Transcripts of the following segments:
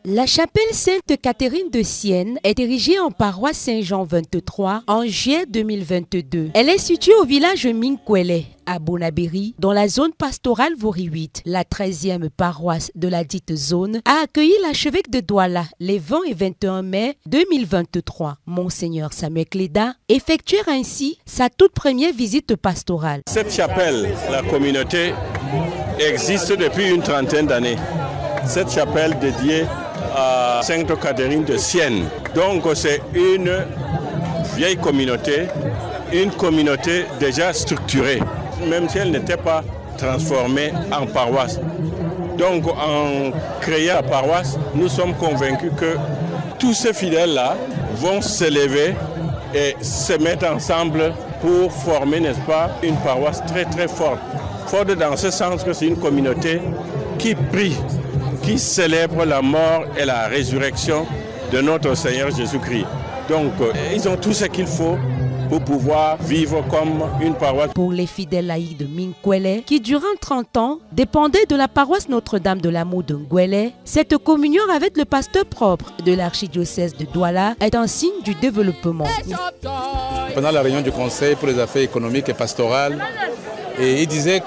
La chapelle Sainte-Catherine de Sienne est érigée en paroisse Saint-Jean 23 en juillet 2022. Elle est située au village Minkwele, à Bonabéry, dans la zone pastorale Vori 8. La 13e paroisse de la dite zone a accueilli l'archevêque de Douala les 20 et 21 mai 2023. Monseigneur Samuel Cléda effectuait ainsi sa toute première visite pastorale. Cette chapelle, la communauté, existe depuis une trentaine d'années. Cette chapelle dédiée à Sainte-Catherine de Sienne. Donc c'est une vieille communauté, une communauté déjà structurée, même si elle n'était pas transformée en paroisse. Donc en créant la paroisse, nous sommes convaincus que tous ces fidèles-là vont s'élever et se mettre ensemble pour former, n'est-ce pas, une paroisse très très forte. Forte dans ce sens que c'est une communauté qui prie, qui célèbre la mort et la résurrection de notre Seigneur Jésus-Christ. Donc, ils ont tout ce qu'il faut pour pouvoir vivre comme une paroisse. Pour les fidèles laïcs de Minkwele, qui durant 30 ans dépendaient de la paroisse Notre-Dame de l'Amour de Ngwele, cette communion avec le pasteur propre de l'archidiocèse de Douala est un signe du développement. Pendant la réunion du Conseil pour les affaires économiques et pastorales, il disait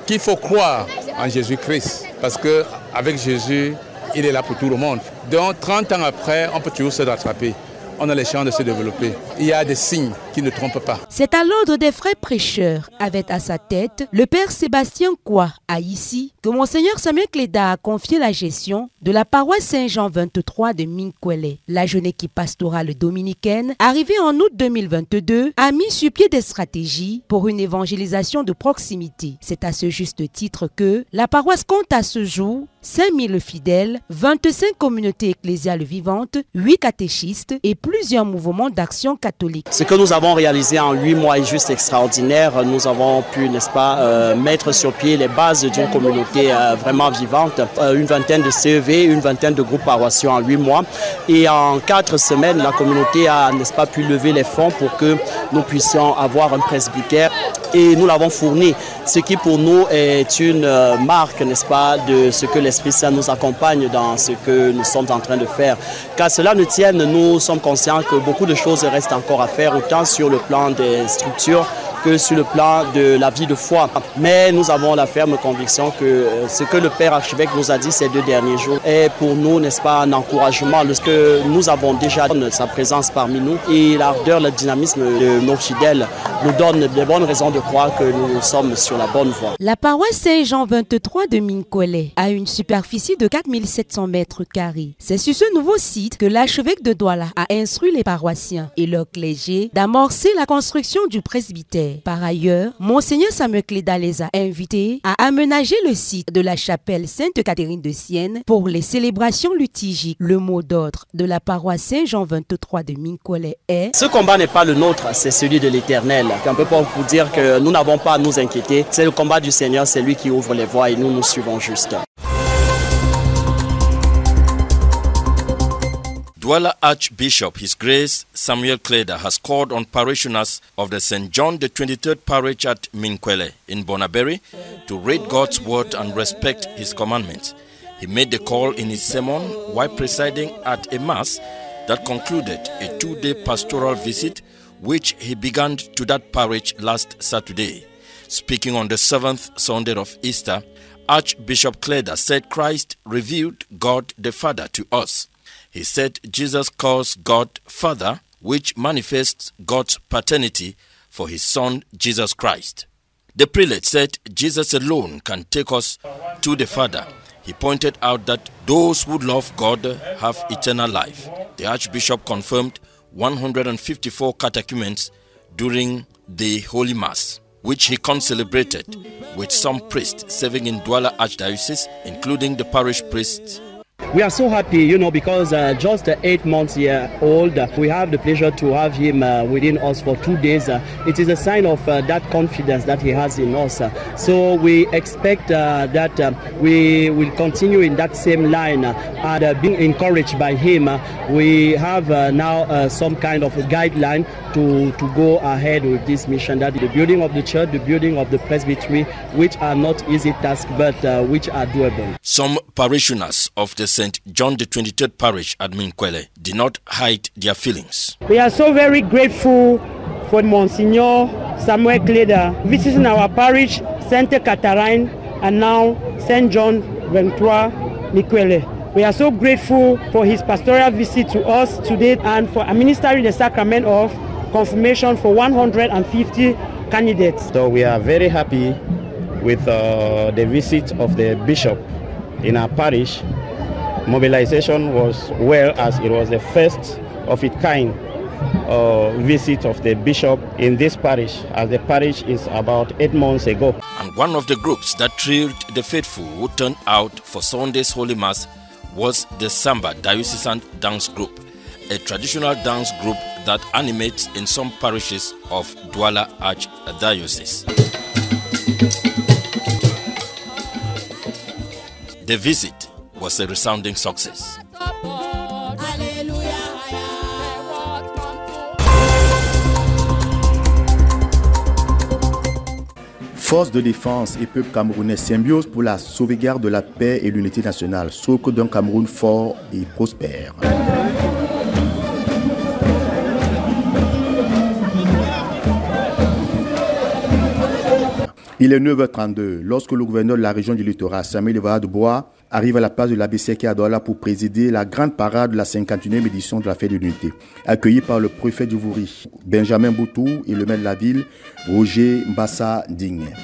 qu'il faut croire en Jésus-Christ, parce qu'avec Jésus, il est là pour tout le monde. Donc 30 ans après, on peut toujours se rattraper. On a les chances de se développer. Il y a des signes qui ne trompent pas. C'est à l'ordre des frères prêcheurs, avec à sa tête le père Sébastien Kwa, à ici, que Monseigneur Samuel Cléda a confié la gestion de la paroisse Saint-Jean 23 de Minkwele. La jeune équipe pastorale dominicaine, arrivée en août 2022, a mis sur pied des stratégies pour une évangélisation de proximité. C'est à ce juste titre que la paroisse compte à ce jour 5000 fidèles, 25 communautés ecclésiales vivantes, 8 catéchistes et plusieurs mouvements d'action catholique. Ce que nous avons réalisé en 8 mois est juste extraordinaire. Nous avons pu, n'est-ce pas, mettre sur pied les bases d'une communauté vraiment vivante. Une vingtaine de CEV, une vingtaine de groupes paroissiaux en 8 mois. Et en 4 semaines, la communauté a, n'est-ce pas, pu lever les fonds pour que nous puissions avoir un presbytère. Et nous l'avons fourni, ce qui pour nous est une marque, n'est-ce pas, de ce que l'Esprit Saint nous accompagne dans ce que nous sommes en train de faire. Qu'à cela ne tienne, nous sommes conscients que beaucoup de choses restent encore à faire, autant sur le plan des structures que sur le plan de la vie de foi. Mais nous avons la ferme conviction que ce que le Père Archevêque nous a dit ces 2 derniers jours est pour nous, n'est-ce pas, un encouragement. Ce que nous avons déjà sa présence parmi nous et l'ardeur, le dynamisme de nos fidèles nous donne des bonnes raisons de croire que nous sommes sur la bonne voie. La paroisse Saint-Jean 23 de Minkwele a une superficie de 4700 mètres carrés. C'est sur ce nouveau site que l'archevêque de Douala a instruit les paroissiens et leurs clergés d'amorcer la construction du presbytère. Par ailleurs, Monseigneur Samuel Cléda les a invités à aménager le site de la chapelle Sainte-Catherine de Sienne pour les célébrations liturgiques. Le mot d'ordre de la paroisse Saint-Jean 23 de Minkwele est: ce combat n'est pas le nôtre, c'est celui de l'Éternel. Un peu pour vous dire que nous n'avons pas à nous inquiéter. C'est le combat du Seigneur, c'est lui qui ouvre les voies et nous nous suivons juste. Douala Archbishop, His Grace Samuel Cléda, has called on parishioners of the St. John the 23rd Parish at Minkwele in Bonabéry to read God's word and respect His commandments. He made the call in his sermon while presiding at a mass that concluded a 2-day pastoral visit which he began to that parish last Saturday. Speaking on the 7th Sunday of Easter, Archbishop Cléda said Christ revealed God the Father to us. He said Jesus calls God Father, which manifests God's paternity for his Son, Jesus Christ. The prelate said Jesus alone can take us to the Father. He pointed out that those who love God have eternal life. The Archbishop confirmed 154 catechumens during the Holy Mass, which he concelebrated with some priests serving in Douala Archdiocese, including the parish priests. We are so happy, because just 8 months old, we have the pleasure to have him within us for 2 days. It is a sign of that confidence that he has in us. So we expect that we will continue in that same line and being encouraged by him. We have now some kind of a guideline to go ahead with this mission, that the building of the church, the building of the presbytery, which are not easy tasks, but which are doable. Some parishioners of the St. John the 23rd Parish at Minkwele did not hide their feelings. We are so very grateful for Monsignor Samuel Kleda visiting our parish, Sainte Catherine, and now St. John 23 Minkwele. We are so grateful for his pastoral visit to us today and for administering the sacrament of confirmation for 150 candidates. So we are very happy with the visit of the bishop in our parish. Mobilization was well, as it was the first of its kind visit of the bishop in this parish, as the parish is about 8 months ago. And one of the groups that thrilled the faithful who turned out for Sunday's Holy Mass was the Samba Diocesan Dance Group, a traditional dance group that animates in some parishes of Douala Archdiocese. The visit was a resounding success. Forces de défense et peuple camerounais, symbiose pour la sauvegarde de la paix et l'unité nationale, socle d'un Cameroun fort et prospère. Il est 9h32 lorsque le gouverneur de la région du littoral, Samuel Evara-Dubois, arrive à la place de l'abbé Séké à Douala pour présider la grande parade de la 51e édition de la fête de l'unité. Accueilli par le préfet du Vouri, Benjamin Boutou, et le maire de la ville, Roger Mbassa Digne. «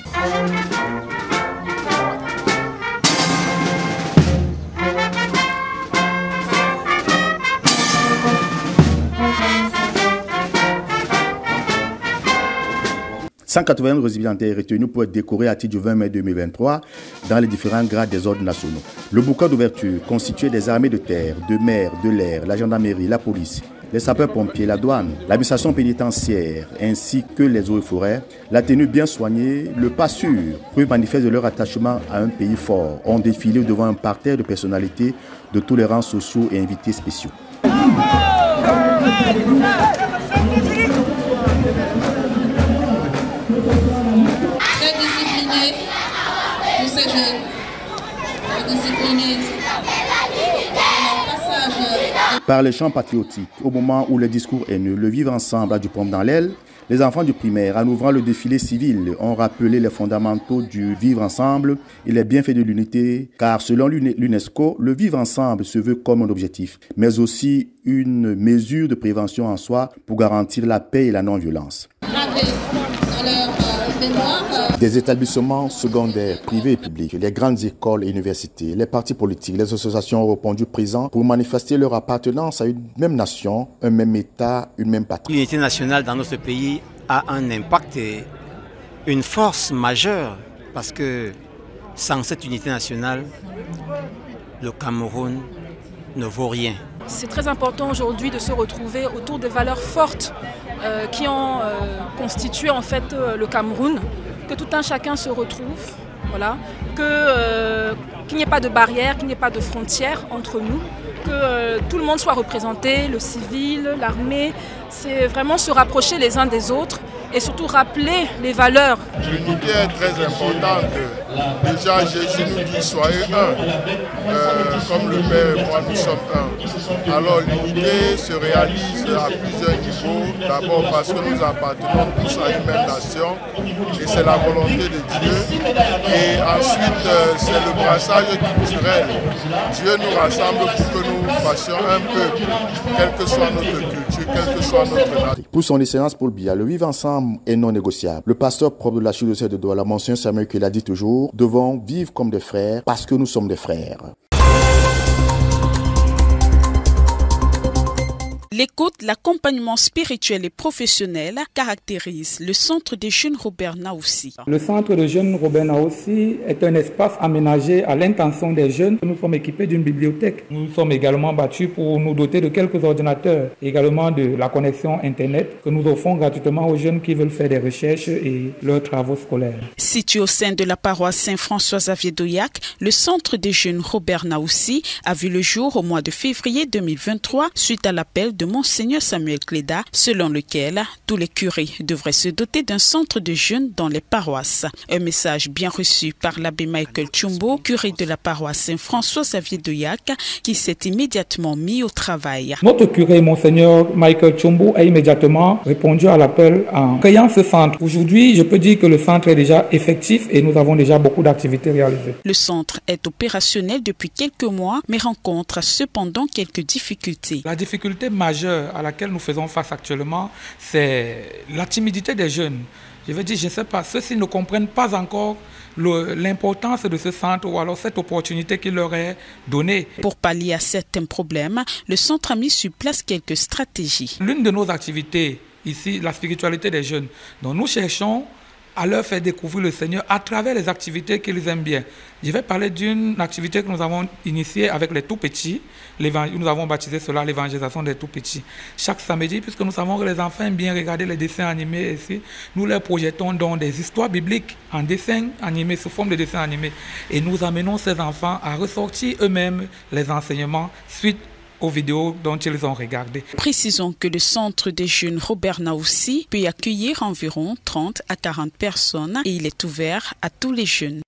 180 récipiendaires retenus pour être décorés à titre du 20 mai 2023 dans les différents grades des ordres nationaux. Le bouquet d'ouverture constitué des armées de terre, de mer, de l'air, la gendarmerie, la police, les sapeurs-pompiers, la douane, l'administration pénitentiaire ainsi que les eaux et forêts, la tenue bien soignée, le pas sûr, preuve manifeste de leur attachement à un pays fort, ont défilé devant un parterre de personnalités de tous les rangs sociaux et invités spéciaux. Par les chants patriotiques, au moment où le discours haineux, le vivre ensemble a du pompe dans l'aile, les enfants du primaire, en ouvrant le défilé civil, ont rappelé les fondamentaux du vivre ensemble et les bienfaits de l'unité, car selon l'UNESCO, le vivre ensemble se veut comme un objectif, mais aussi une mesure de prévention en soi pour garantir la paix et la non-violence. Des établissements secondaires, privés et publics, les grandes écoles et universités, les partis politiques, les associations ont répondu présents pour manifester leur appartenance à une même nation, un même État, une même patrie. L'unité nationale dans notre pays a un impact et une force majeure parce que sans cette unité nationale, le Cameroun ne vaut rien. C'est très important aujourd'hui de se retrouver autour des valeurs fortes qui ont constitué en fait le Cameroun, que tout un chacun se retrouve, voilà, qu'il n'y ait pas de barrière, qu'il n'y ait pas de frontières entre nous, que tout le monde soit représenté, le civil, l'armée, c'est vraiment se rapprocher les uns des autres et surtout rappeler les valeurs. L'unité est très importante. Déjà Jésus nous dit soyez un, comme le Père et moi nous sommes un. Alors l'unité se réalise à plusieurs niveaux. D'abord parce que nous appartenons tous à une même nation et c'est la volonté de Dieu. Et ensuite c'est le brassage culturel. Dieu nous rassemble pour que nous fassions un peuple, quelle que soit notre culture, quelle que soit notre nation. Pour son excellence Paul Biya, le vivre ensemble est non négociable. Le pasteur propre de la Archidiocèse de Douala, Monseigneur Samuel Kleda, dit toujours: devons vivre comme des frères parce que nous sommes des frères. L'écoute, l'accompagnement spirituel et professionnel caractérise le centre des jeunes Robert Naoussi. Le centre de jeunes Robert Naoussi est un espace aménagé à l'intention des jeunes. Nous sommes équipés d'une bibliothèque. Nous sommes également battus pour nous doter de quelques ordinateurs, également de la connexion Internet que nous offrons gratuitement aux jeunes qui veulent faire des recherches et leurs travaux scolaires. Situé au sein de la paroisse Saint-François-Xavier d'Aurillac, le centre des jeunes Robert Naoussi a vu le jour au mois de février 2023 suite à l'appel de Monseigneur Samuel Cléda, selon lequel tous les curés devraient se doter d'un centre de jeunes dans les paroisses. Un message bien reçu par l'abbé Michael Chumbo, curé de la paroisse Saint-François-Xavier d'Aurillac, qui s'est immédiatement mis au travail. Notre curé, Monseigneur Michael Chumbo, a immédiatement répondu à l'appel en créant ce centre. Aujourd'hui, je peux dire que le centre est déjà effectif et nous avons déjà beaucoup d'activités réalisées. Le centre est opérationnel depuis quelques mois, mais rencontre cependant quelques difficultés. La difficulté majeure à laquelle nous faisons face actuellement, c'est la timidité des jeunes. Je veux dire, je ne sais pas, ceux-ci ne comprennent pas encore l'importance de ce centre ou alors cette opportunité qui leur est donnée. Pour pallier à certains problèmes, le centre a mis sur place quelques stratégies. L'une de nos activités ici, la spiritualité des jeunes, dont nous cherchons à leur faire découvrir le Seigneur à travers les activités qu'ils aiment bien. Je vais parler d'une activité que nous avons initiée avec les tout-petits. Nous avons baptisé cela l'évangélisation des tout-petits. Chaque samedi, puisque nous savons que les enfants aiment bien regarder les dessins animés ici, nous leur projetons donc des histoires bibliques en dessins animés, sous forme de dessins animés. Et nous amenons ces enfants à ressortir eux-mêmes les enseignements suite aux vidéos dont ils ont regardé. Précisons que le centre des jeunes Robert Naoussi peut accueillir environ 30 à 40 personnes et il est ouvert à tous les jeunes.